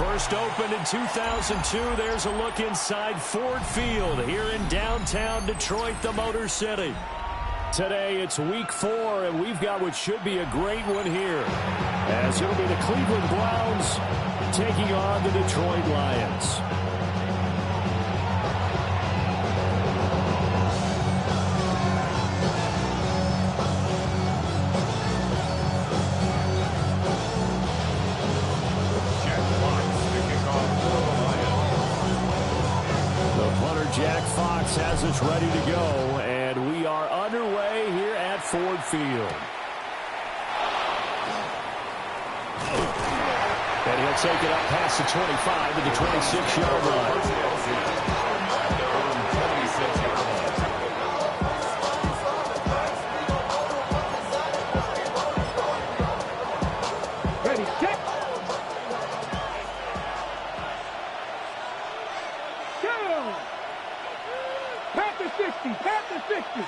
First opened in 2002. There's a look inside Ford Field here in downtown Detroit, the Motor City. Today it's week 4, and we've got what should be a great one here, as it'll be the Cleveland Browns taking on the Detroit Lions. Jack Fox has us ready to go, and we are underway here at Ford Field. And he'll take it up past the 25 to the 26-yard line. Ready, set. Go! Pat the 60, pat the 60.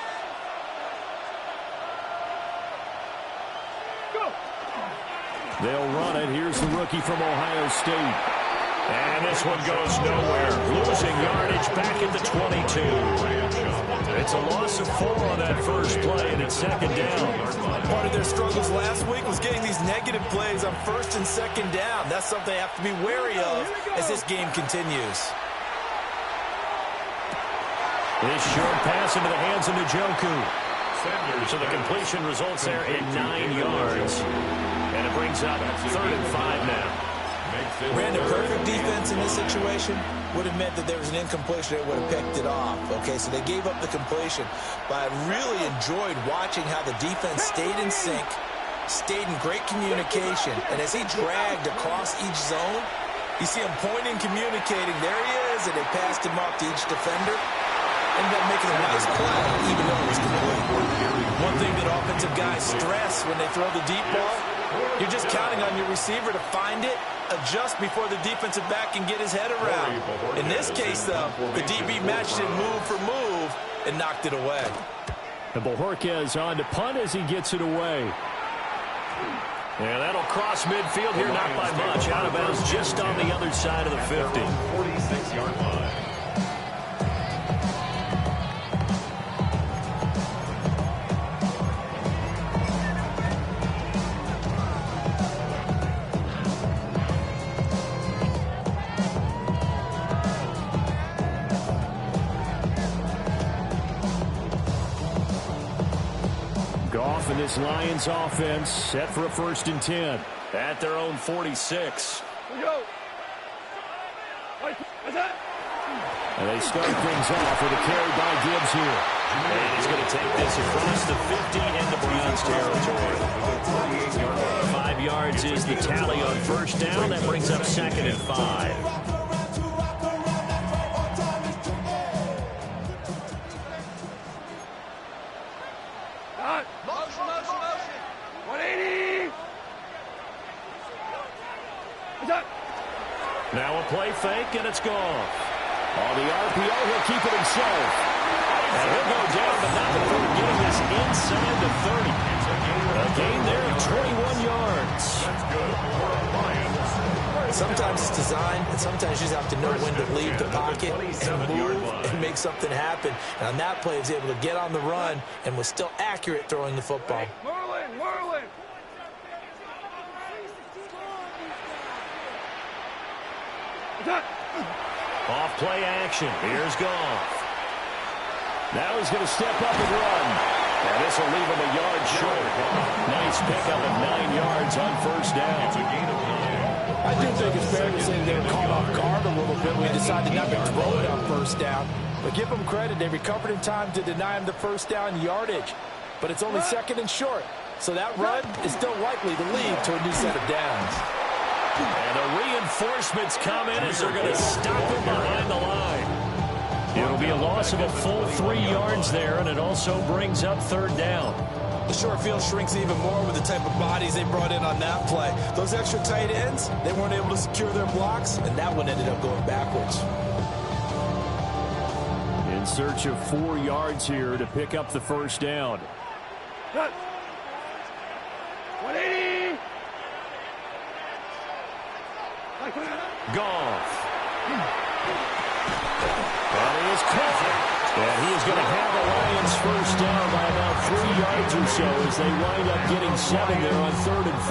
Go. They'll run it. Here's the rookie from Ohio State. And this one goes nowhere. Losing yardage back at the 22. It's a loss of 4 on that first play, and it's second down. Part of their struggles last week was getting these negative plays on first and second down. That's something they have to be wary of as this game continues. This short pass into the hands of Njoku. So the completion results there in 9 yards. And it brings up 3rd and 5 now. Brandon, perfect defense in this situation would have meant that there was an incompletion that would have picked it off. Okay, so they gave up the completion. But I really enjoyed watching how the defense stayed in sync, stayed in great communication. And as he dragged across each zone, you see him pointing, communicating. There he is, and they passed him off to each defender. Ended up making a nice play, even though it was complete. One thing that offensive guys stress when they throw the deep ball, you're just counting on your receiver to find it, adjust before the defensive back can get his head around. In this case, though, the DB matched it move for move and knocked it away. And Bojorquez on to punt as he gets it away. And that'll cross midfield here, not by much. Out of bounds just on the other side of the 50. 46-yard line. Goff and this Lions offense set for a 1st and 10 at their own 46. And they start things off with a carry by Gibbs here. And he's going to take this across the 50 into Browns territory. 5 yards is the tally on 1st down. That brings up 2nd and 5. Motion, motion, motion. 180. Now a play fake, and it's gone. On the RPO, he'll keep it himself. And he'll go down, but not before getting this inside the 30. A gain there of 21 yards. That's good for the Lions. Sometimes it's design, and sometimes you just have to know when to leave the pocket and move and make something happen. And on that play, he was able to get on the run and was still accurate throwing the football. Merlin, Merlin. Off play action. Here's Goff. Now he's going to step up and run. And this will leave him a yard short. Nice pickup of 9 yards on 1st down. It's a gain of 9. I do think it's fair to say they were caught off guard a little bit when they decided not to throw it on 1st down. But give them credit. They recovered in time to deny him the 1st down yardage. But it's only 2nd and short. So that run is still likely to lead to a new set of downs. And the reinforcements come in as they're going to stop him behind the line. It'll be a loss of a full 3 yards there, and it also brings up 3rd down. The short field shrinks even more with the type of bodies they brought in on that play. Those extra tight ends, they weren't able to secure their blocks, and that one ended up going backwards. In search of 4 yards here to pick up the 1st down. 180. Goff. That is caught. And he is going to have the Lions first down by about 3 yards or so as they wind up getting 7 there on 3rd and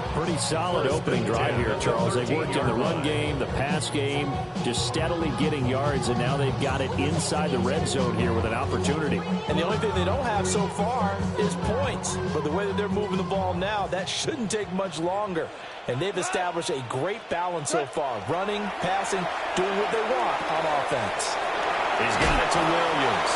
4. Pretty solid opening drive here, Charles. They've worked in the run game, the pass game, just steadily getting yards, and now they've got it inside the red zone here with an opportunity. And the only thing they don't have so far is points. But the way that they're moving the ball now, that shouldn't take much longer. And they've established a great balance so far. Running, passing, doing what they want on offense. He's got it to Williams.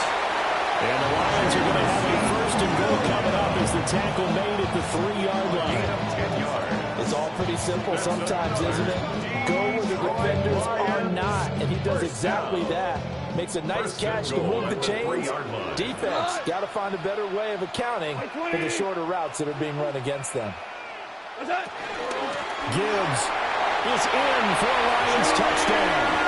And the Lions are going to have a first and goal coming up as the tackle made at the 3-yard line. It's all pretty simple sometimes, isn't it? Go where the defenders are not, and he does exactly that. Makes a nice catch to move the chains. Defense got to find a better way of accounting for the shorter routes that are being run against them. Gibbs is in for a Lions touchdown.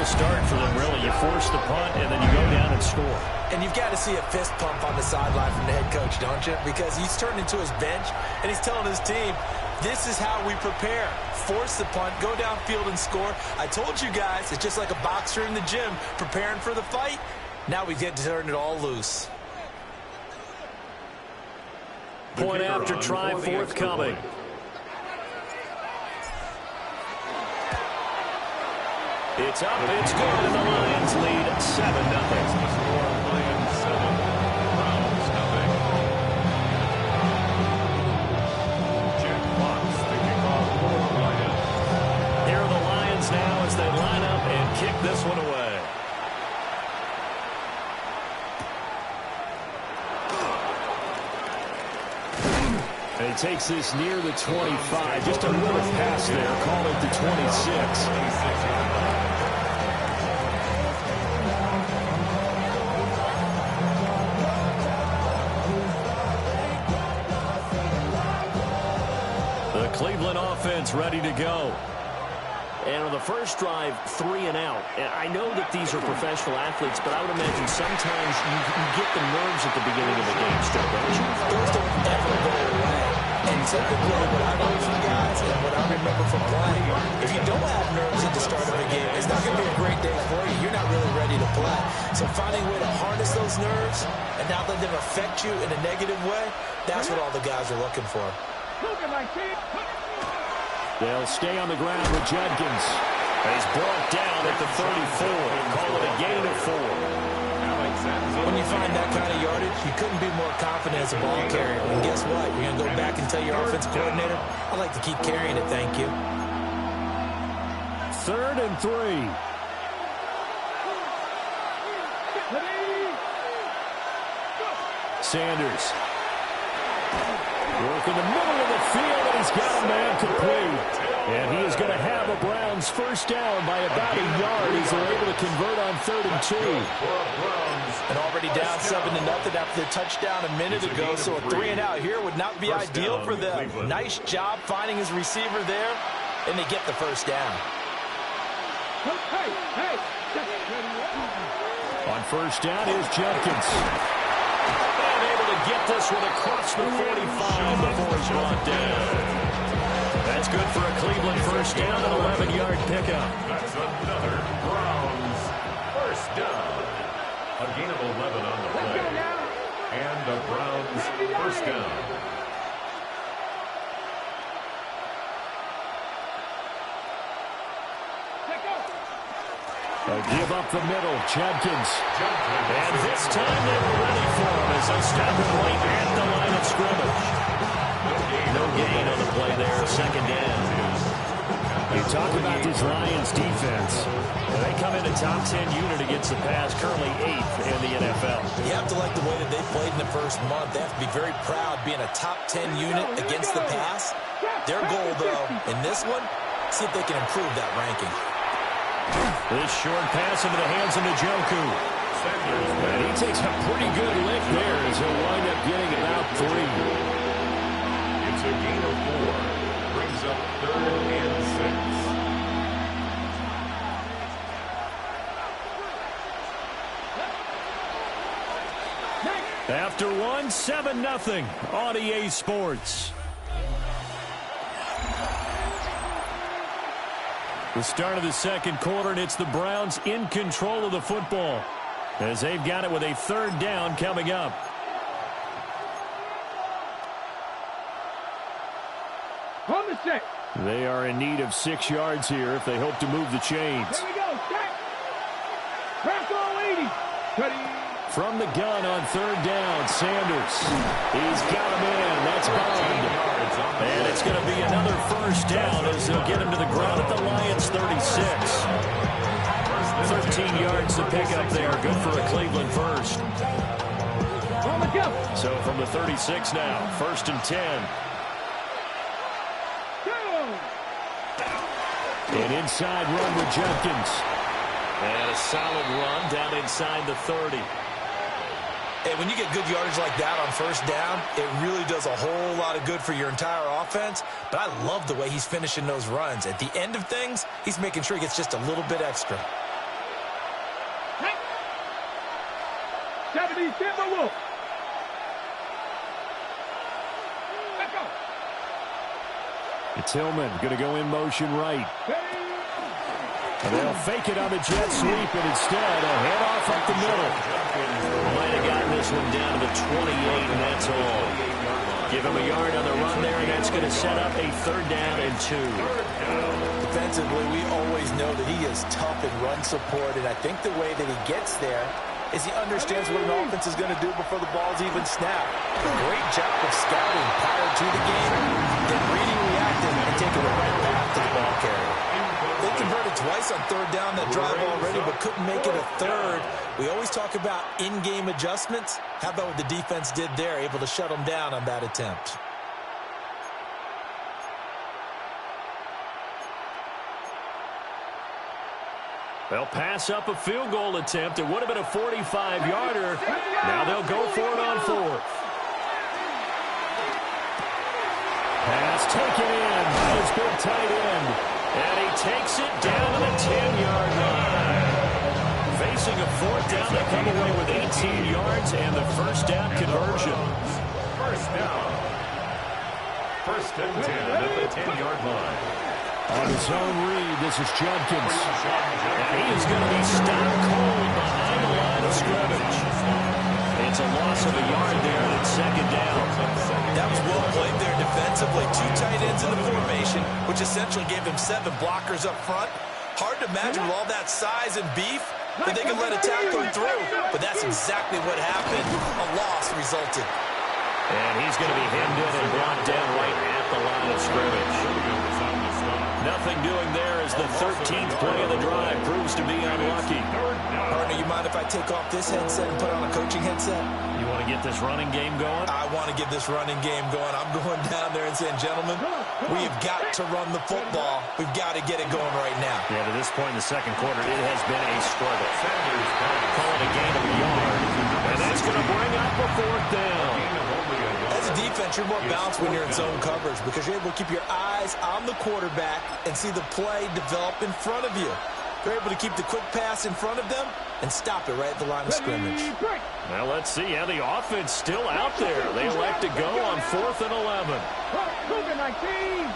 Start for them, really. You force the punt, and then you go down and score. And you've got to see a fist pump on the sideline from the head coach, don't you? Because he's turned into his bench, and he's telling his team, this is how we prepare. Force the punt, go downfield and score. I told you guys, it's just like a boxer in the gym preparing for the fight. Now we get to turn it all loose. Point after try forthcoming. It's up, it's good, and the Lions lead 7-0. Lions 7, Browns nothing. Jack Fox picking off for the Lions. Here are the Lions now as they line up and kick this one away. And he takes this near the 25. Just a little pass there. Call it the 26. Cleveland offense ready to go. And on the first drive, 3 and out. And I know that these are professional athletes, but I would imagine sometimes you get the nerves at the beginning of the game still, don't you? Those don't ever go away. And typically what I know from guys and what I remember from playing, if you don't have nerves at the start of a game, it's not going to be a great day for you. You're not really ready to play. So finding a way to harness those nerves and not let them affect you in a negative way, that's what all the guys are looking for. They'll stay on the ground with Judkins. He's brought down at the 34. Call it a gain of 4. When you find that kind of yardage, you couldn't be more confident as a ball carrier. And guess what? You're going to go back and tell your offense coordinator, I'd like to keep carrying it, thank you. 3rd and 3. Sanders. Work in the middle of the field, and he's got a man complete. And he is going to have the Browns first down by about a yard as they're able to convert on 3rd and 2. And already down 7-0 after the touchdown a minute ago, so a 3 and out here would not be ideal for them. Nice job finding his receiver there, and they get the first down. On first down is Judkins. And able to get this one across the 45 before he's brought down. That's good for a Cleveland first down, an 11-yard pickup. That's another Browns first down. A gain of 11 on the play. And the Browns first down. Give up the middle, Judkins. And this time they were ready for him as they stop him right at the line of scrimmage. No gain on the play there, second down. You talk about this Lions defense. They come in a top 10 unit against the pass, currently 8th in the NFL. You have to like the way that they played in the first month. They have to be very proud being a top 10 unit against the pass. Their goal, though, in this one, see if they can improve that ranking. This short pass into the hands of Njoku. And he takes a pretty good lick there as he'll wind up getting about 3. It's a gain of 4. Brings up 3rd and 6. After 1, 7-0 on EA Sports. The start of the second quarter, and it's the Browns in control of the football as they've got it with a third down coming up. On the set. They are in need of 6 yards here if they hope to move the chains. Here we go. Set. Bronco 80. Ready. From the gun on third down, Sanders. He's got him in. That's Bond. And it's going to be another first down as they'll get him to the ground at the Lions' 36. 13 yards to pick up there. Good for a Cleveland first. On the go. So from the 36 now, 1st and 10. An inside run with Jenkins. And a solid run down inside the 30. Hey, when you get good yardage like that on first down, it really does a whole lot of good for your entire offense. But I love the way he's finishing those runs. At the end of things, he's making sure he gets just a little bit extra. 70, Timberwolf. Let's go. It's Tillman going to go in motion right. And they'll fake it on the jet sweep, and instead a handoff up the middle. Might have gotten this one down to the 28, and that's all. Give him a yard on the run there, and that's going to set up a 3rd down and 2. Defensively, we always know that he is tough in run support, and I think the way that he gets there is he understands what an offense is going to do before the ball's even snapped. Great job of scouting prior to the game, then reading, reacting, and taking the right path to the ball carrier. They converted twice on 3rd down that drive already, but couldn't make it a 3rd. We always talk about in-game adjustments. How about what the defense did there, able to shut them down on that attempt? They'll pass up a field goal attempt. It would have been a 45-yarder. Now they'll go for it on 4th. Pass taken in by his big tight end. And he takes it down to the 10-yard line. Facing a 4th down, they come away with 18 yards and the first down conversion. First down. 1st and 10 at the 10-yard line. On his own read, this is Jenkins. And he is going to be stopped cold behind the line of scrimmage. It's a loss of a yard there, and it's 2nd down. That was well played there defensively. 2 tight ends in the formation, which essentially gave him 7 blockers up front. Hard to imagine with all that size and beef that they could let a tackle through. But that's exactly what happened. A loss resulted. And he's going to be hemmed in and brought down right at the line of scrimmage. Nothing doing there as the 13th play of the drive proves to be unlucky. Partner, you mind if I take off this headset and put on a coaching headset? You want to get this running game going? I want to get this running game going. I'm going down there and saying, gentlemen, we have got to run the football. We've got to get it going right now. Yeah, to this point in the second quarter, it has been a struggle. Call it a gain of a yard. And that's going to bring up a 4th down. As a defense, you're more balanced when you're in zone coverage because you're able to keep your eyes on the quarterback and see the play develop in front of you. You're able to keep the quick pass in front of them and stop it right at the line of scrimmage. Well, let's see how the offense still out there. They elect to go on 4th and 11. 19.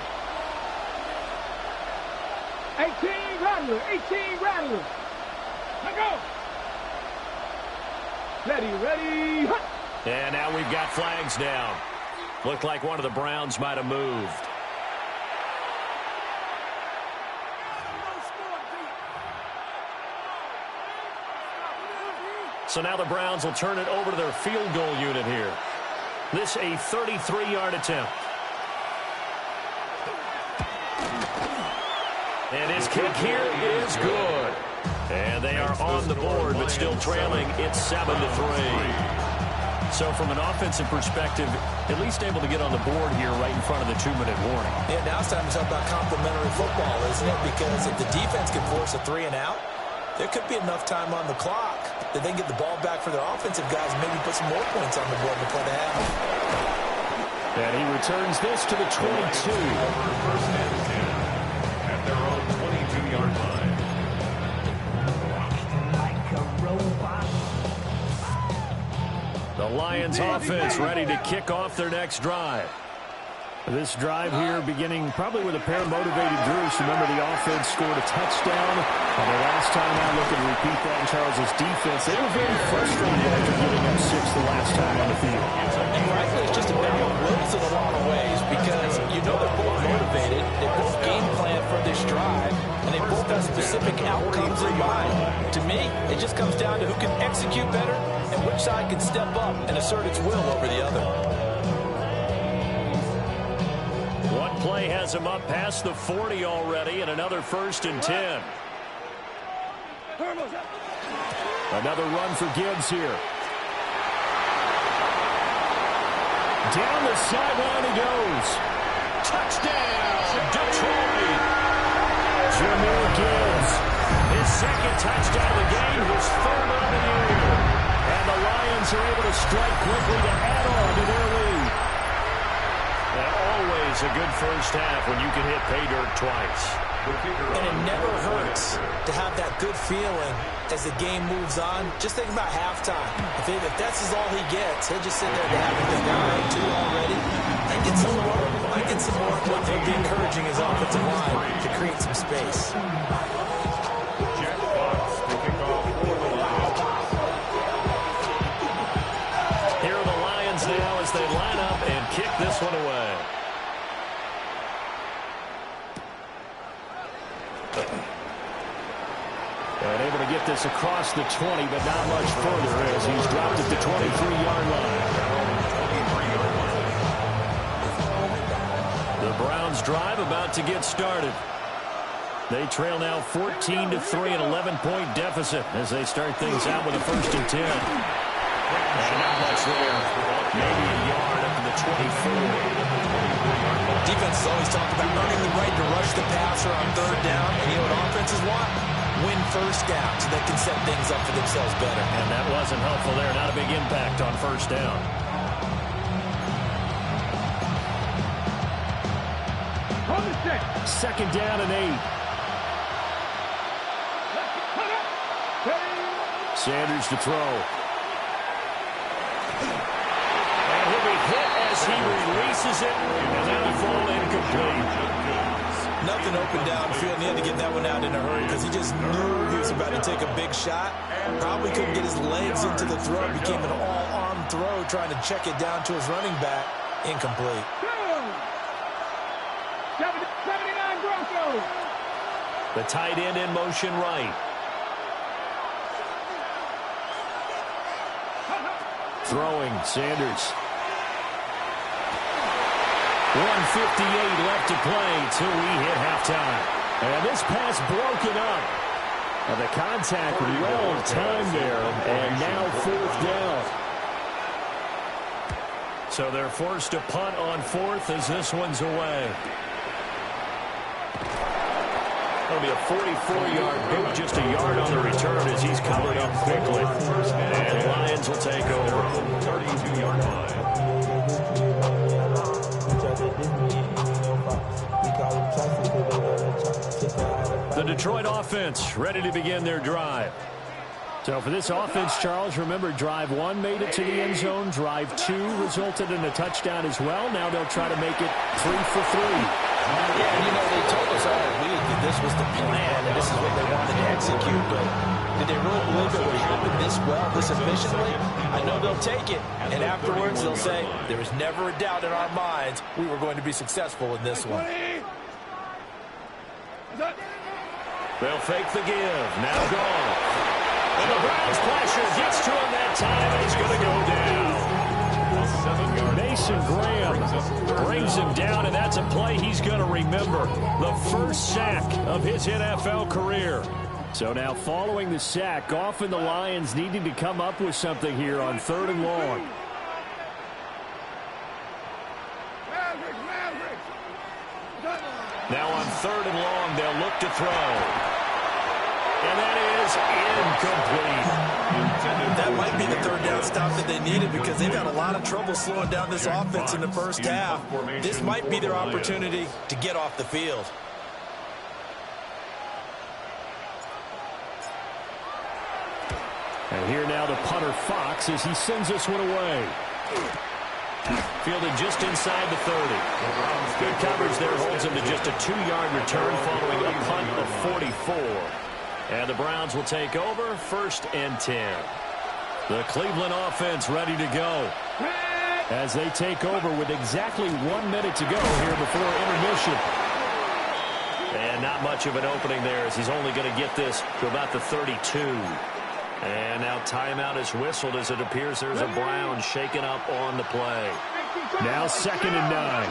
18 Rattler. 18 Rattler. Let go. Ready. Hut. And now we've got flags down. Looked like one of the Browns might have moved. So now the Browns will turn it over to their field goal unit here. This a 33-yard attempt. And his kick here is good. And they are on the board, but still trailing. It's 7-3. So from an offensive perspective, at least able to get on the board here right in front of the 2-minute warning. Yeah, now it's time to talk about complementary football, isn't it? Because if the defense can force a 3 and out, there could be enough time on the clock that they can get the ball back for their offensive guys and maybe put some more points on the board before the half. And he returns this to the 22. 1st and 10 at their own 22-yard line. The Lions offense ready to kick off their next drive. This drive here beginning probably with a pair of motivated Drews. Remember, the offense scored a touchdown. And the last time out, looking to repeat that in Charles' defense, they were very frustrated after giving up 6 the last time on the field. And frankly, it's just a battle of wills in a lot of ways because you know they're both motivated. They both game plan for this drive, and they both have specific outcomes in mind. To me, it just comes down to who can execute better and which side can step up and assert its will over the other. One play has him up past the 40 already, and another 1st and 10. Another run for Gibbs here. Down the sideline he goes. Touchdown, Detroit. Jahmyr Gibbs, his 2nd touchdown of the game, his 3rd on the year. And the Lions are able to strike quickly to add on to their lead. And always a good first half when you can hit pay dirt twice. And it never hurts to have that good feeling as the game moves on. Just think about halftime. If that's all he gets, he'll just sit there and have the guy 2 already. I get some more. But they'll be encouraging his offensive line to create some space. Here are the Lions now as they line up and kick this one away. And able to get this across the 20, but not much further as he's dropped at the 23-yard line. The Browns drive about to get started. They trail now 14-3, an 11-point deficit as they start things out with a 1st and 10. And not much there. Maybe a yard up to the 24. Defense is always talking about earning the right to rush the passer on 3rd down. And you know what offenses want? Win 1st down so they can set things up for themselves better. And that wasn't helpful there. Not a big impact on 1st down. On the 2nd down and 8. Sanders to throw. And he'll be hit as he releases it, and that'll fall incomplete. Nothing open downfield, and he had to get that one out in a hurry because he just knew he was about to take a big shot. Probably couldn't get his legs into the throw. It became an all-arm throw, trying to check it down to his running back. Incomplete. 79 Broncos. The tight end in motion right. Throwing, Sanders. 1:58 left to play till we hit halftime. And this pass broken up. And the contact well timed there. And now 4th down. So they're forced to punt on 4th as this one's away. That'll be a 44-yard boot, just a yard on the return as he's covered up quickly. And Lions will take over. 32-yard line. The Detroit offense ready to begin their drive. So for this offense, Charles, remember drive 1 made it to the end zone. Drive 2 resulted in a touchdown as well. Now they'll try to make it 3 for 3. Yeah, you know, they told us all week that this was the plan and this is what they wanted to execute, but did they really believe it would happen this well, this efficiently? I know they'll take it, and afterwards they'll say, there was never a doubt in our minds we were going to be successful in this one. They'll fake the give. Now gone. And the Browns pressure gets to him that time, and he's going to go down. Mason Graham brings him down, and that's a play he's going to remember. The first sack of his NFL career. So now following the sack, often the Lions needing to come up with something here on 3rd and long. Now on 3rd and long, they'll look to throw. And that is incomplete. That might be the 3rd down stop that they needed because they've had a lot of trouble slowing down this offense in the first half. This might be their opportunity to get off the field. And here now the punter Fox as he sends this one away. Fielded just inside the 30. Good coverage there holds him to just a 2-yard return following a punt of 44. And the Browns will take over 1st and 10. The Cleveland offense ready to go as they take over with exactly 1 minute to go here before intermission. And not much of an opening there as he's only going to get this to about the 32. And now timeout is whistled as it appears there's a Brown shaken up on the play. Now 2nd and 9.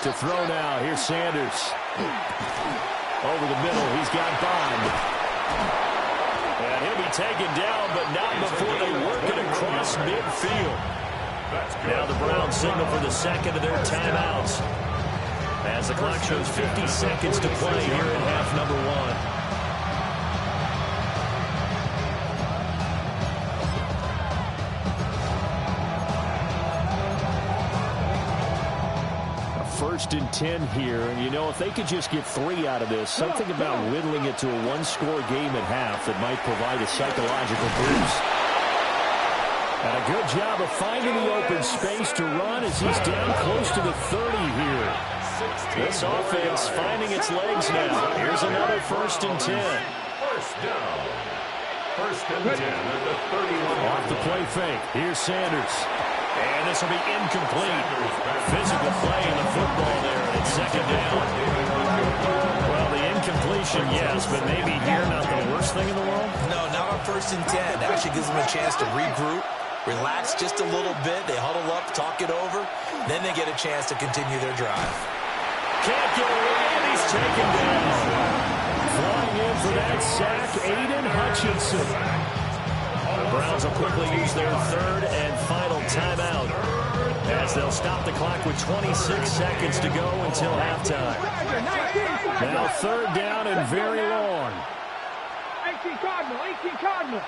To throw now, here's Sanders. Over the middle, he's got Bond. And he'll be taken down, but not before they work it across midfield. Now the Browns signal for the second of their timeouts, as the clock shows 50 seconds to play here in half number 1. First and 10 here, and you know, if they could just get 3 out of this, something about whittling it to a 1-score game at half that might provide a psychological boost. And a good job of finding the open space to run as he's down close to the 30 here. This offense finding its legs now. Here's another 1st and 10. First down. 1st and 10 at the 31. Off the play fake. Here's Sanders. And this will be incomplete. Physical play in the football there. It's 2nd down. Well, the incompletion, yes, but maybe here not the worst thing in the world? No, not on 1st and 10. Actually gives them a chance to regroup, relax just a little bit. They huddle up, talk it over. Then they get a chance to continue their drive. Can't get away, and he's taken down. Flying in for that sack, Aiden Hutchinson. The Browns will quickly use their 3rd and final timeout as they'll stop the clock with 26 seconds to go until halftime. Now 3rd down and very long. 18 Cardinal, 18 Cardinal.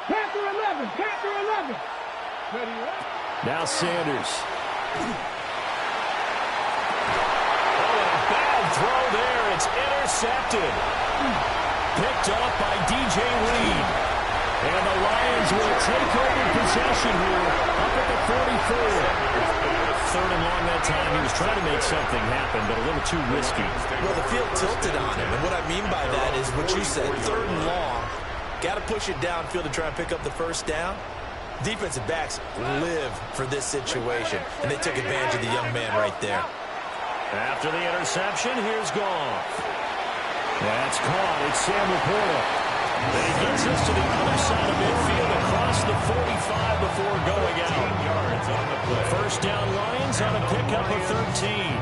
Panther 11, Panther 11. Ready, right? Now Sanders. Oh, and a bad throw there. It's intercepted. Picked up by DJ Reed. And the Lions will take over possession here up at the 44. 3rd and long that time. He was trying to make something happen, but a little too risky. Well, the field tilted on him, and what I mean by that is what you said, 3rd and long. Got to push it downfield to try and pick up the 1st down. Defensive backs live for this situation, and they took advantage of the young man right there. After the interception, here's Goff. That's caught. It's Sam Laporta. Then he gets us to the other side of midfield across the 45 before going out. 1st down Lions on a pickup of 13.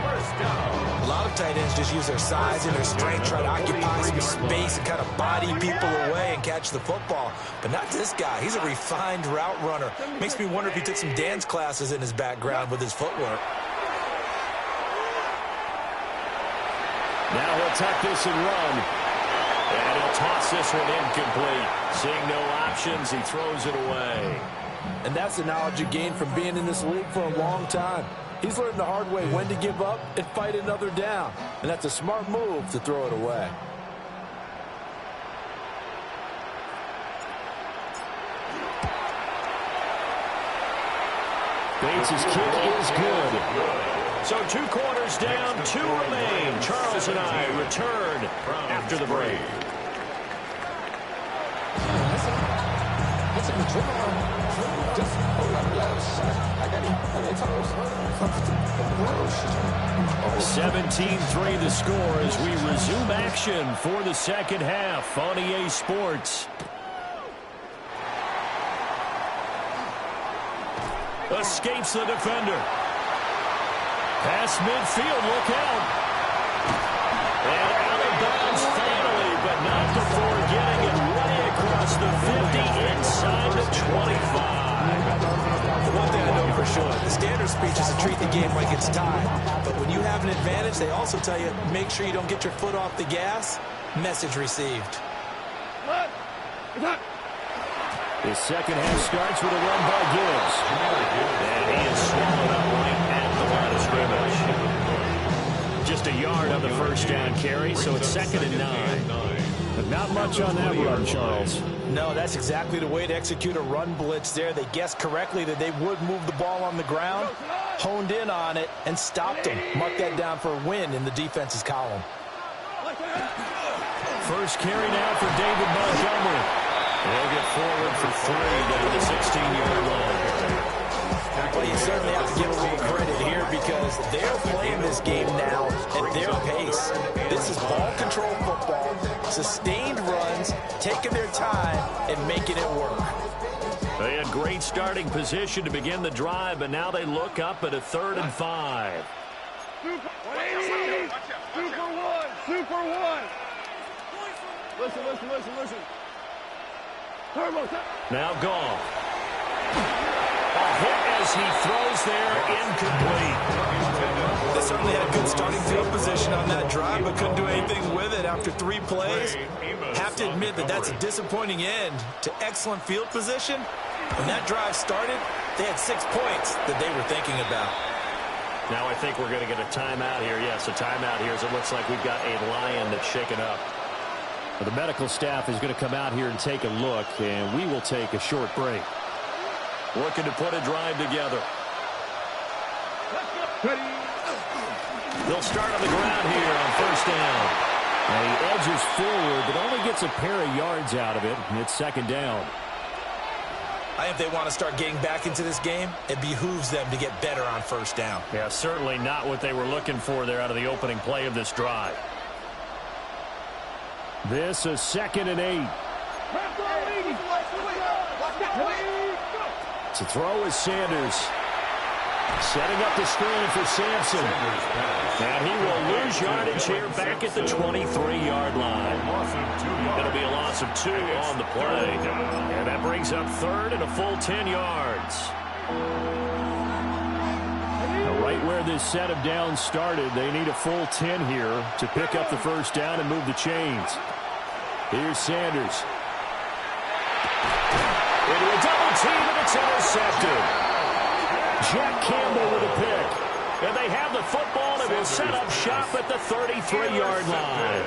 A lot of tight ends just use their size and their strength, try to occupy some space and kind of body people away and catch the football. But not this guy. He's a refined route runner. Makes me wonder if he took some dance classes in his background with his footwork. Now he'll tuck this and run. And he'll toss this one incomplete. Seeing no options, he throws it away. And that's the knowledge you gain from being in this league for a long time. He's learned the hard way when to give up and fight another down. And that's a smart move to throw it away. Bates' kick is good. So 2 quarters down, 2 remain. Charles and I return after the break. $17-3 the score as we resume action for the second half on EA Sports. Escapes the defender. Past midfield, look out. And out of bounds finally, but not before getting it way across the 50 inside the 25. One thing I know for sure, the standard speech is to treat the game like it's tied. But when you have an advantage, they also tell you, make sure you don't get your foot off the gas. Message received. The second half starts with a run by Gibbs. And he is swallowed up right at the line of scrimmage. Just a yard on the 1st down carry, so it's 2nd and 9. Not much on that run, Charles. No, that's exactly the way to execute a run blitz there. They guessed correctly that they would move the ball on the ground, honed in on it, and stopped them. Mark that down for a win in the defense's column. First carry now for David Montgomery. They'll get forward for 3 down to the 16-yard line. Well, you certainly have to give a little credit here because they're playing this game now at their pace. This is ball control football, sustained runs, taking their time, and making it work. They had great starting position to begin the drive, but now they look up at a 3rd and 5. Super 1. Super 1. Listen. Now Goff. A hit as he throws there, incomplete. They certainly had a good starting field position on that drive, but couldn't do anything with it after 3 plays. Have to admit that that's a disappointing end to excellent field position. When that drive started, they had 6 points that they were thinking about. Now I think we're going to get a timeout here. Yes, a timeout here as it looks like we've got a Lion that's shaken up. Well, the medical staff is going to come out here and take a look, and we will take a short break. Looking to put a drive together. They'll start on the ground here on 1st down. And he edges forward, but only gets a pair of yards out of it, and it's 2nd down. I think if they want to start getting back into this game, it behooves them to get better on 1st down. Yeah, certainly not what they were looking for there out of the opening play of this drive. This is 2nd and 8. To throw is Sanders. Setting up the screen for Sampson. And he will lose yardage here back at the 23-yard line. It'll be a loss of 2 on the play. And that brings up 3rd and a full 10 yards. Now, right where this set of downs started, they need a full 10 here to pick up the 1st down and move the chains. Here's Sanders. Into a double team, and it's intercepted. Jack Campbell with a pick. And they have the football, and will set up shop at the 33-yard line.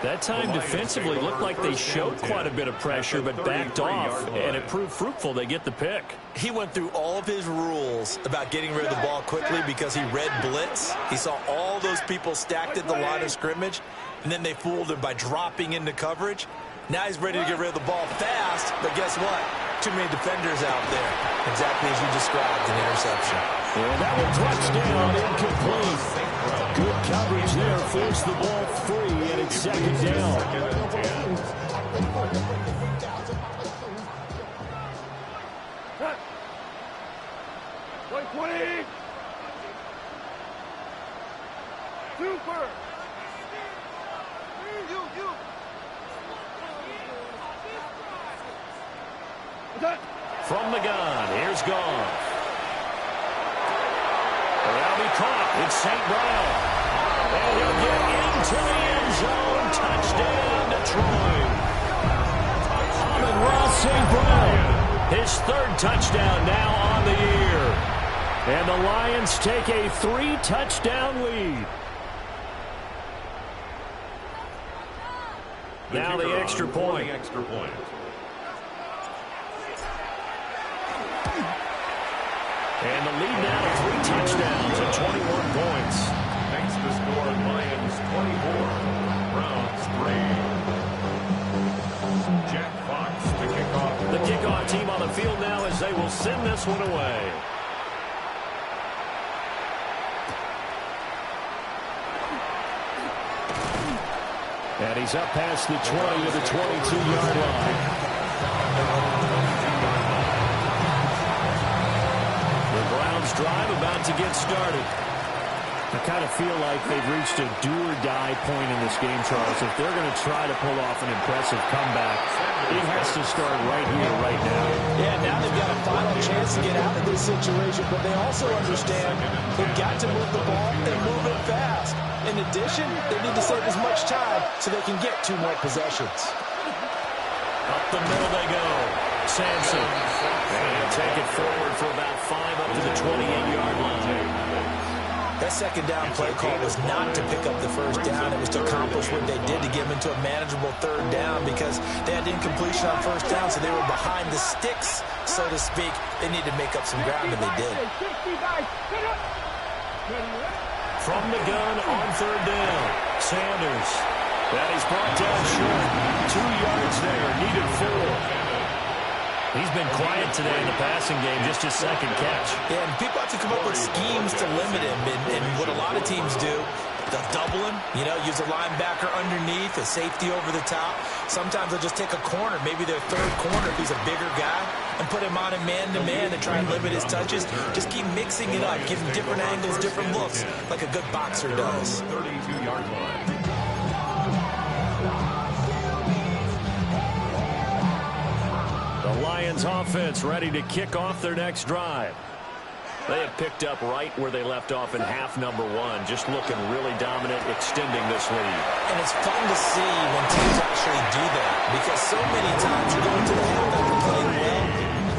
That time defensively looked like they showed quite a bit of pressure, but backed off, and it proved fruitful. They get the pick. He went through all of his rules about getting rid of the ball quickly because he read blitz. He saw all those people stacked at the line of scrimmage, and then they fooled him by dropping into coverage. Now he's ready to get rid of the ball fast, but guess what? Too many defenders out there. Exactly as you described, an interception. And that one touchdown, incomplete. Good coverage there, forced the ball free, and it's 2nd down. Super. From the gun, here's Goff. That'll be caught. It's St. Brown. And he'll get into the end zone. Touchdown, Detroit. Amon-Ra St. Brown. His 3rd touchdown now on the year. And the Lions take a 3-touchdown lead. Now the extra point. And the lead now to 3 touchdowns and 21 points. Makes the score Lions 24, Browns 3. Jack Fox to kick off. The kickoff team on the field now as they will send this one away. And he's up past the 20 to the 22-yard line. The Browns drive about to get started. I kind of feel like they've reached a do-or-die point in this game, Charles. If they're going to try to pull off an impressive comeback, it has to start right here, right now. Yeah, now they've got a final chance to get out of this situation, but they also understand they've got to move the ball and move it fast. In addition, they need to save as much time so they can get 2 more possessions. Up the middle they go. Sampson. And take it forward for about 5 up to the 28-yard line. That second down play call was not to pick up the first down. It was to accomplish what they did to get them into a manageable third down because they had incompletion on first down, so they were behind the sticks, so to speak. They needed to make up some ground, and they did. From the gun on third down, Sanders. That is brought down short. 2 yards there, needed 4. He's been quiet today in the passing game, just his second catch. Yeah, and people have to come up with schemes to limit him. And what a lot of teams do, they'll double him, use a linebacker underneath, a safety over the top. Sometimes they'll just take a corner, maybe their third corner if he's a bigger guy, and put him on a man-to-man and try and limit his touches. Just keep mixing it up, give him different angles, different looks, like a good boxer does. 32-yard line. The Lions offense ready to kick off their next drive. They have picked up right where they left off in half number 1, just looking really dominant, extending this lead. And it's fun to see when teams actually do that, because so many times you go into the half after playing well,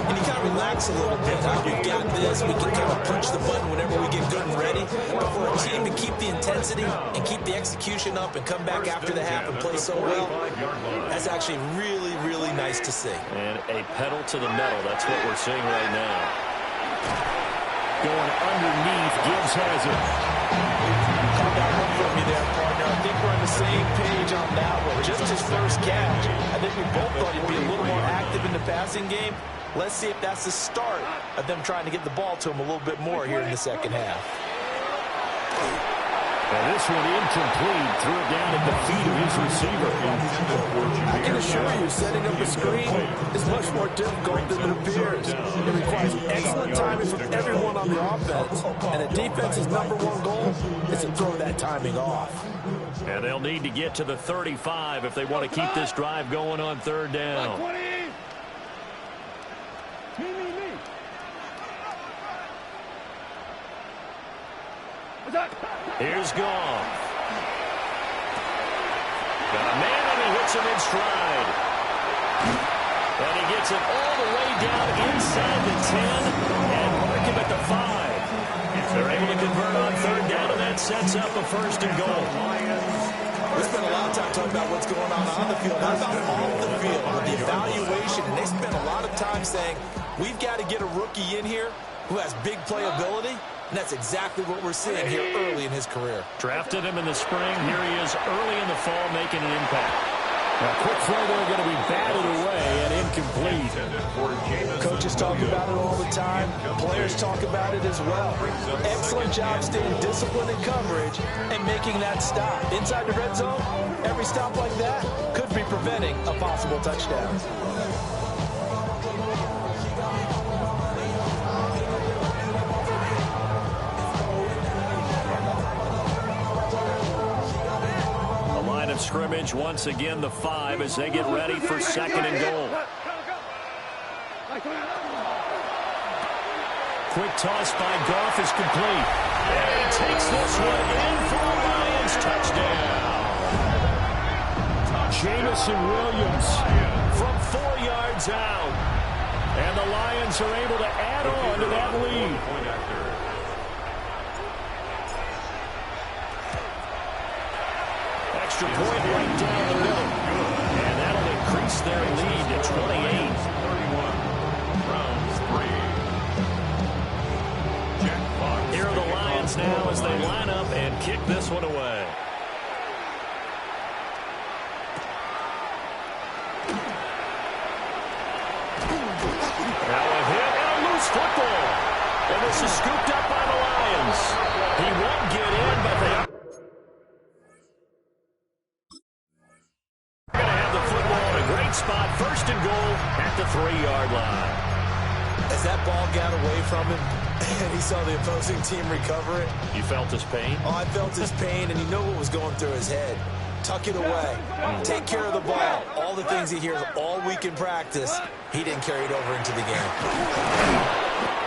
and you kind of relax a little bit. We've got this. We can kind of punch the button whenever we get good and ready. But for a team to keep the intensity and keep the execution up and come back after the half and play so well, that's actually really, really nice to see. And a pedal to the metal. That's what we're seeing right now. Going underneath, Gibbs has it. Caught that one from you there, partner. I think we're on the same page on that one. Just his first catch. I think we both thought he'd be a little more active in the passing game. Let's see if that's the start of them trying to get the ball to him a little bit more here in the second half. And this one incomplete. Threw it down at the feet of his receiver. I can assure you, setting up a screen is much more difficult than it appears. It requires excellent timing from everyone on the offense. And the defense's #1 goal is to throw that timing off. And they'll need to get to the 35 if they want to keep this drive going on third down. Here's Goff. Got a man and he hits him in stride. And he gets it all the way down inside the 10 and mark him at the 5. They're able to convert on third down, and that sets up a first and goal. We spent a lot of time talking about what's going on the field. How about off the field with the evaluation? And they spent a lot of time saying, we've got to get a rookie in here who has big playability. And that's exactly what we're seeing here early in his career. Drafted him in the spring. Here he is early in the fall making an impact. Now, quick throw there going to be batted away and incomplete. Coaches talk about it all the time. Players talk about it as well. Excellent job staying disciplined in coverage and making that stop. Inside the red zone, every stop like that could be preventing a possible touchdown. Scrimmage once again, the 5 as they get ready for second and goal. Quick toss by Goff is complete. And he takes this one in for the Lions. Touchdown. Jamison Williams from 4 yards out. And the Lions are able to add on to that lead. Extra point right down the middle. And that'll increase their lead to 28. 31. Browns 3. Jack Fox. Here are the Lions now as they line up and kick this one away. Now a hit and a loose football. And this is scooped up by the Lions. He won't get in, but they spot, first and goal at the 3-yard line. As that ball got away from him and he saw the opposing team recover it. You felt his pain? Oh, I felt his pain, and you know what was going through his head. Tuck it away. Take care of the ball. All the things he hears all week in practice, he didn't carry it over into the game.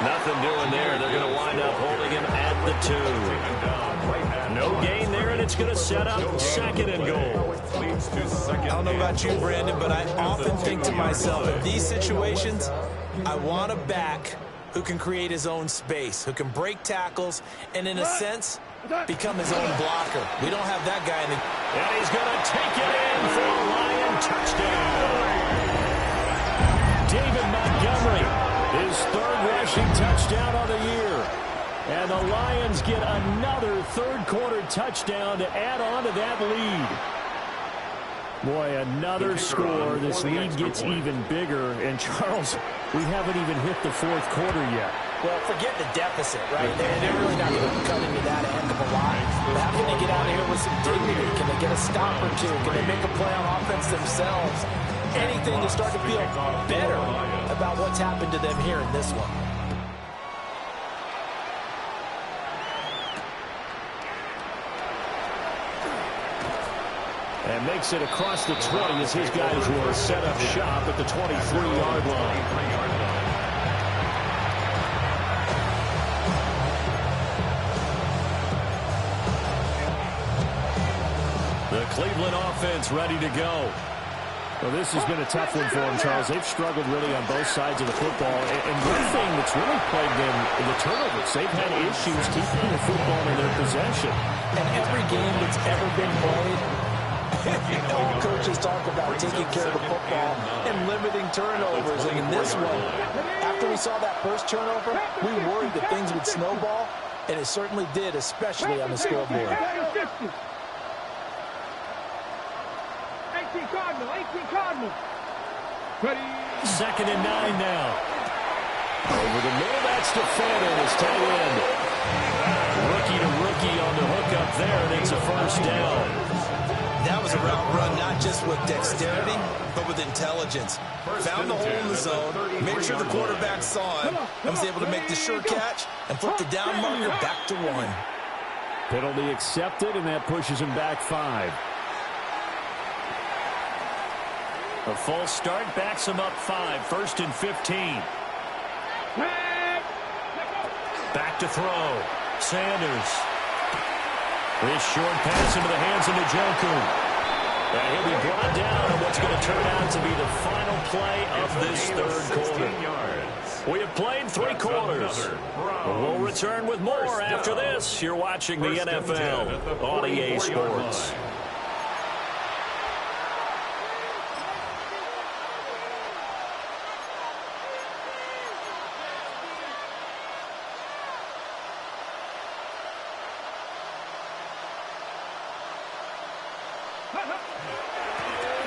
Nothing doing there. They're going to wind up holding him at the 2. No gain there, and it's going to set up second and goal. I don't know about you, Brandon, but I often think to myself, in these situations, I want a back who can create his own space, who can break tackles, and in a sense, become his own blocker. We don't have that guy in the... And he's going to take it in for a Lion touchdown. David Montgomery, his third rushing touchdown of the year. And the Lions get another third-quarter touchdown to add on to that lead. Boy, another score. This lead gets even bigger. And, Charles, we haven't even hit the fourth quarter yet. Well, forget the deficit, right? They're really not going to cut into that a heck of a lot. But how can they get out of here with some dignity? Can they get a stop or two? Can they make a play on offense themselves? Anything to start to feel better about what's happened to them here in this one. And makes it across the 20 as his guys will set up shop at the 23-yard line. The Cleveland offense ready to go. Well, this has been a tough one for them, Charles. They've struggled really on both sides of the football. And one thing that's really plagued them in the turnovers, they've had issues keeping the football in their possession. And every game that's ever been played, all coaches talk about taking care of the football and limiting turnovers. And in this one, after we saw that first turnover, we worried that things would snowball, and it certainly did, especially on the scoreboard. 18 Cardinal. Ready. 2nd and 9 now. Over the middle, that's to Fannin, his tight end. Rookie to rookie on the hook up there, and it's a first down. That was a route run not just with dexterity, but with intelligence. Found the hole in the zone, made sure the quarterback saw him, and was able to make the sure catch and flip the down marker back to 1. Penalty accepted, and that pushes him back 5. A false start backs him up 5. 1st and 15. Back to throw. Sanders. This short pass into the hands of Njoku. And he'll be brought down on what's going to turn out to be the final play of this third quarter. We have played 3 quarters. We'll return with more after this. You're watching the NFL on EA Sports.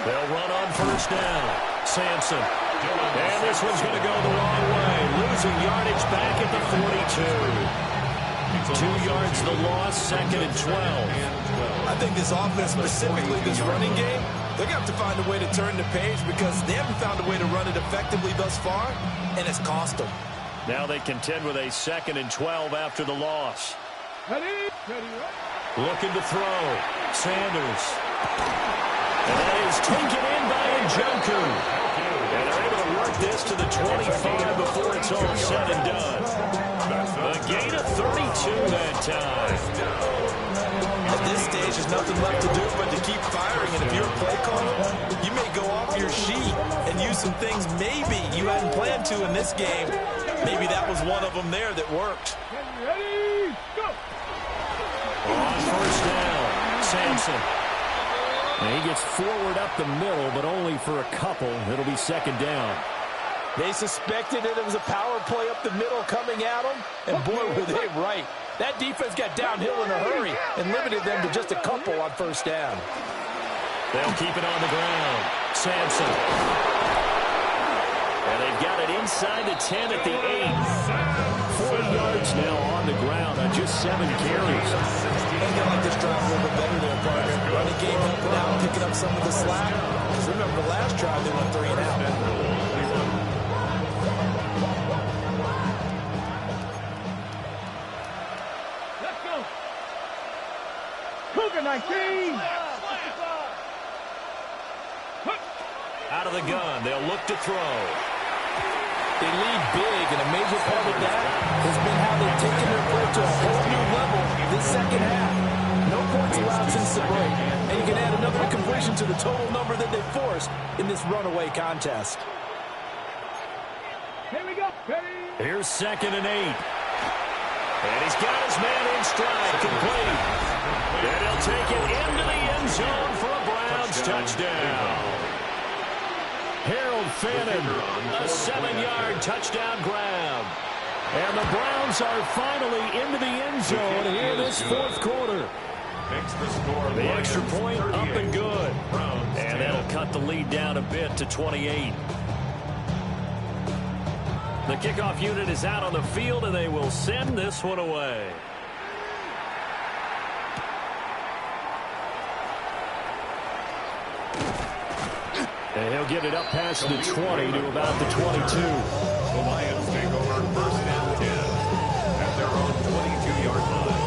They'll run on first down. Sampson. And this one's going to go the wrong way. Losing yardage back at the 42. 2 yards the loss, 2nd and 12. I think this offense, specifically this running game, they're going to have to find a way to turn the page because they haven't found a way to run it effectively thus far, and it's cost them. Now they contend with a 2nd and 12 after the loss. Looking to throw. Sanders. And that is taken in by Njoku. And they're able to work this to the 25 before it's all said and done. A gain of 32 that time. At this stage, there's nothing left to do but to keep firing. And if you're a play caller, you may go off your sheet and use some things maybe you hadn't planned to in this game. Maybe that was one of them there that worked. Ready, go. On first down, Sampson. And he gets forward up the middle, but only for a couple. It'll be 2nd down. They suspected that it was a power play up the middle coming at them, and boy, were they right. That defense got downhill in a hurry and limited them to just a couple on first down. They'll keep it on the ground. Sampson. And they've got it inside the 10 at the 8. 40 yards now on the ground on just 7 carries. I think I like this drive a little bit better there, partner. Running game helping out, picking up some of the slack. Because remember, the last drive, they went 3 and out. Let's go. Cougar 19. Out of the gun, they'll look to throw. They lead big, and a major part of that has been how they've taken their play to a whole new level this second half. No points allowed since the break, and you can add another incompletion to the total number that they forced in this runaway contest. Here we go. Ready. Here's 2nd and 8. And he's got his man in stride, complete. zone for a Browns touchdown. Harold Fannin, a 7-yard touchdown grab. And the Browns are finally into the end zone here in this fourth quarter. The extra point up and good. And that'll cut the lead down a bit to 28. The kickoff unit is out on the field, and they will send this one away. And he'll get it up past the 20 to about the 22. The Lions take over first and 10 at their own 22-yard line.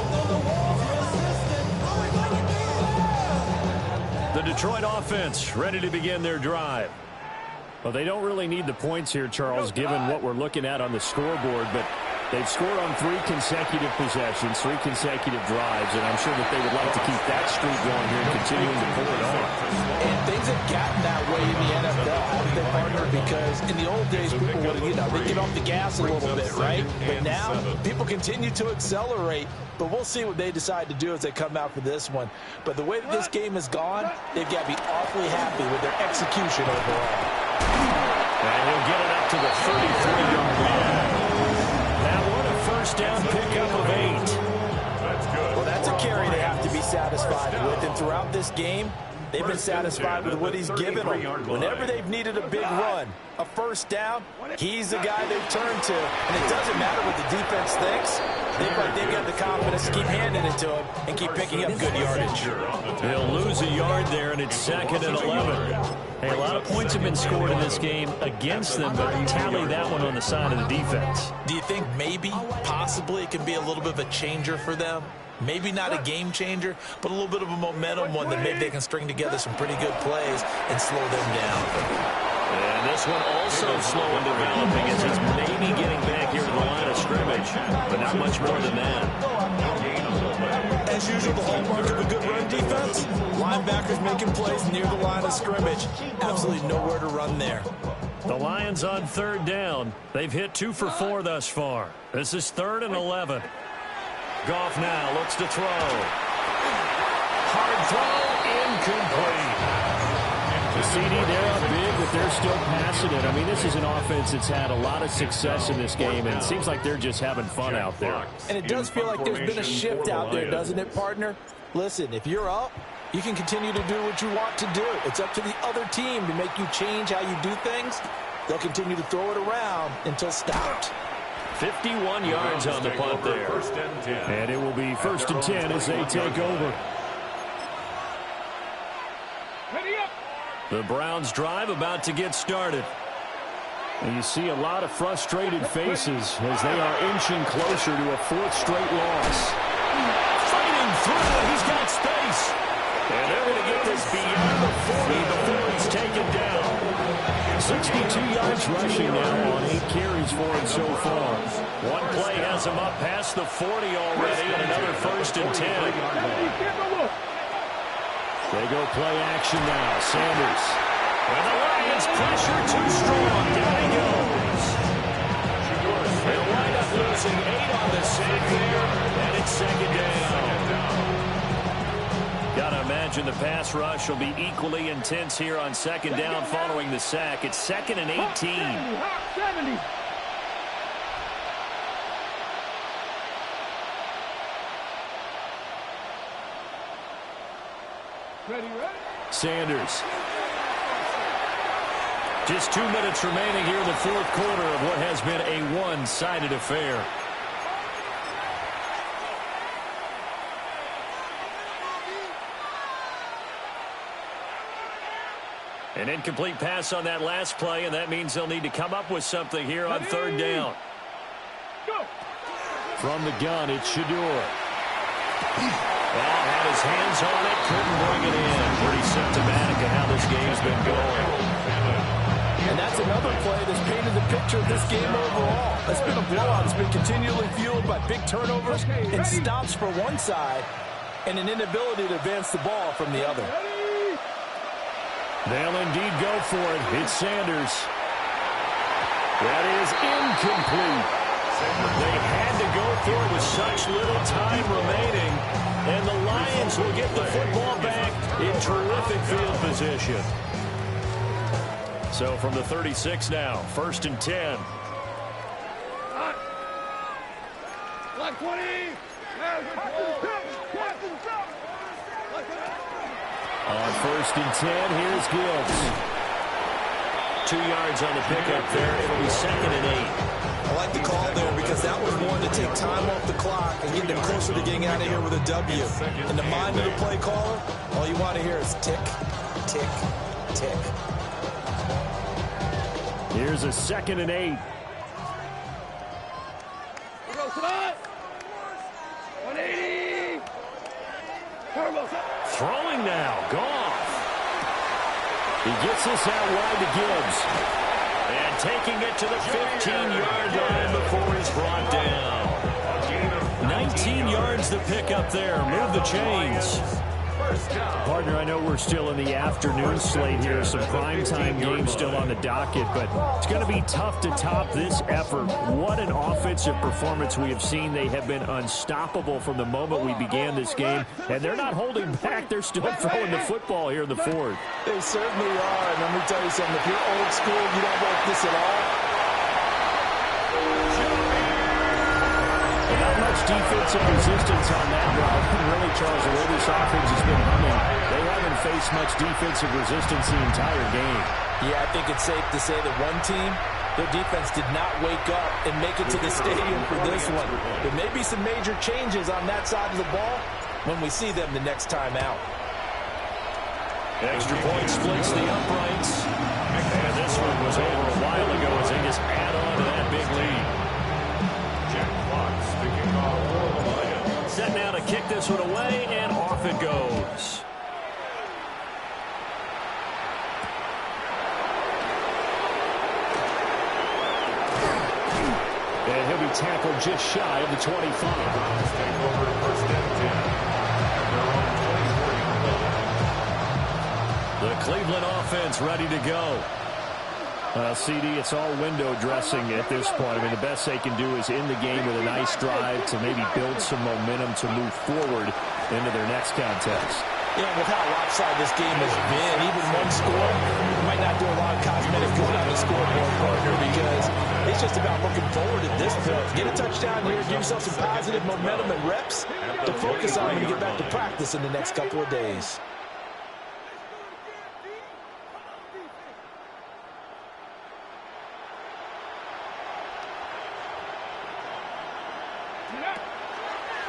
The Detroit offense ready to begin their drive. Well, they don't really need the points here, Charles, given what we're looking at on the scoreboard, but they've scored on 3 consecutive possessions, 3 consecutive drives, and I'm sure that they would like to keep that streak going here and continuing to pull it on. And things have gotten that way in the NFL, haven't they, partner? Because in the old days, people would, they get off the gas a little bit, right? But now, people continue to accelerate. But we'll see what they decide to do as they come out for this one. But the way that this game has gone, they've got to be awfully happy with their execution overall. And he'll get it up to the 33-yard line. That one a first down pickup of 8. That's good. Well, that's a carry they have to be satisfied with. And throughout this game, they've been satisfied with what he's given them. Whenever they've needed a big run, a first down, he's the guy they've turned to. And it doesn't matter what the defense thinks. They've got the confidence to keep handing it to him and keep picking up good yardage. He'll lose a yard there, and it's 2nd and 11. Hey, a lot of points have been scored in this game against them, but tally that one on the side of the defense. Do you think maybe, possibly, it can be a little bit of a changer for them? Maybe not a game changer, but a little bit of a momentum one that maybe they can string together some pretty good plays and slow them down. And this one also slow in developing as he's maybe getting back here to the line of scrimmage, but not much more than that. As usual, the hallmark of a good run defense, linebackers making plays near the line of scrimmage. Absolutely nowhere to run there. The Lions on 3rd down. They've hit 2 for 4 thus far. This is 3rd and 11. Goff now looks to throw. Hard throw, incomplete. The CD, they're up big, but they're still passing it. I mean, this is an offense that's had a lot of success in this game, and it seems like they're just having fun out there. And it does feel like there's been a shift out there, doesn't it, partner? Listen, if you're up, you can continue to do what you want to do. It's up to the other team to make you change how you do things. They'll continue to throw it around until stopped. 51 yards on the punt there. And it will be 1st and 10 as they take over. The Browns drive about to get started. And you see a lot of frustrated faces as they are inching closer to a 4th straight loss. Fighting through, he's got space. And they're going to get this beyond the 40 before he's taken down. 62 yards rushing now on 8 carries for him so far. One play has him up past the 40 already, and another 1st and 10. They go play action now. Sanders. And the Lions pressure too strong. Down he goes. They'll wind up losing 8 on the sack there, and it's 2nd down. Got to imagine the pass rush will be equally intense here on 2nd down following the sack. It's 2nd and 18. Sanders. Just 2 minutes remaining here in the 4th quarter of what has been a one-sided affair. An incomplete pass on that last play, and that means they'll need to come up with something here on 3rd down. From the gun, it's Shador. Had his hands on it, couldn't bring it in. Pretty symptomatic of how this game's been going. And that's another play that's painted the picture of this game overall. It's been a blowout. It's been continually fueled by big turnovers and stops for one side and an inability to advance the ball from the other. They'll indeed go for it. It's Sanders. That is incomplete. They had to go for it with such little time remaining. And the Lions will get the football back in terrific field position. So from the 36 now, 1st and 10. Like 20. On 1st and 10, here's Gibbs. 2 yards on the pickup there. It'll be 2nd and 8. I like the call there because that was one to take time off the clock and get them closer to getting out of here with a W. In the mind of the play caller, all you want to hear is tick, tick, tick. Here's a 2nd and 8. Throwing now, Goff. He gets this out wide to Gibbs. And taking it to the 15-yard line before he's brought down. 19 yards to pick up there. Move the chains. Partner, I know we're still in the afternoon slate here. Some primetime games still on the docket, but it's going to be tough to top this effort. What an offensive performance we have seen. They have been unstoppable from the moment we began this game, and they're not holding back. They're still throwing the football here in the fourth. They certainly are, and let me tell you something. If you're old school, you don't like this at all. Not much defensive resistance on that route. Really, Charles, the way this offense has been humming, they haven't faced much defensive resistance the entire game. Yeah, I think it's safe to say that one team, their defense did not wake up and make it to the stadium for this one. There may be some major changes on that side of the ball when we see them the next time out. Extra point splits the uprights. And this one was over a while ago as they just add on to that big lead. Set now to kick this one away, and off it goes. And he'll be tackled just shy of the 25. The Cleveland offense ready to go. CD, it's all window dressing at this point. I mean, the best they can do is end the game with a nice drive to maybe build some momentum to move forward into their next contest. Yeah, with how lopsided this game has been, even one score might not do a lot of cosmetic good on the scoreboard, partner, because it's just about looking forward at this point. Get a touchdown here, give yourself some positive momentum and reps to focus on when you get back to practice in the next couple of days.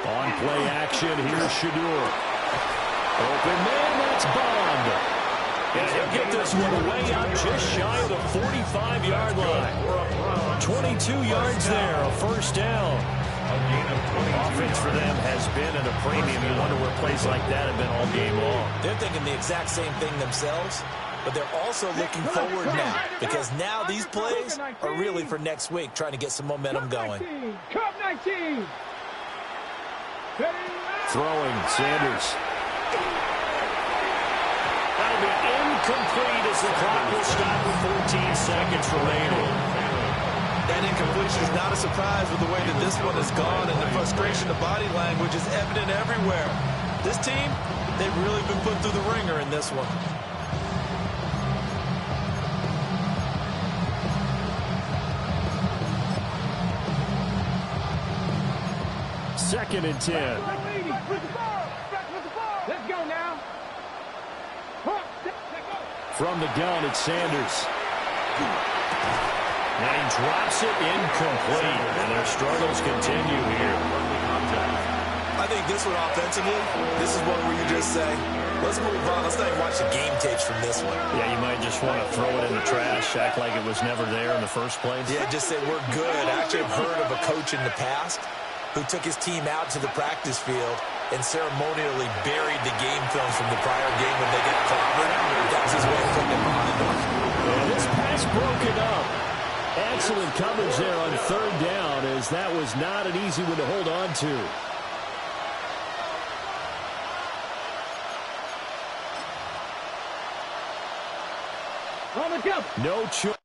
On play action, here's Shadur. Open man, that's Bond. And he'll get this one away out just shy of the 45-yard line. 22 yards there, a first down. Offense for them has been at a premium. You wonder where plays like that have been all game long. They're thinking the exact same thing themselves, but they're also looking forward now, because now these plays are really for next week, trying to get some momentum going. Cup 19. Throwing, Sanders. That'll be incomplete as the clock will stop with 14 seconds remaining. That incompletion is not a surprise with the way that this one has gone, and the frustration, the body language is evident everywhere. This team, they've really been put through the ringer in this one. Second and 10. Let's go now. From the gun, it's Sanders. And he drops it incomplete. And their struggles continue here. I think this one offensively, this is one where you just say, let's move on. Let's not even watch the game tapes from this one. Yeah, you might just want to throw it in the trash, act like it was never there in the first place. Yeah, just say we're good. I actually have heard of a coach in the past who took his team out to the practice field and ceremonially buried the game films from the prior game when they get clobbered. That was his way of putting it behind them. And this pass broken up. Excellent coverage there on third down, as that was not an easy one to hold on to. On the jump. No choice.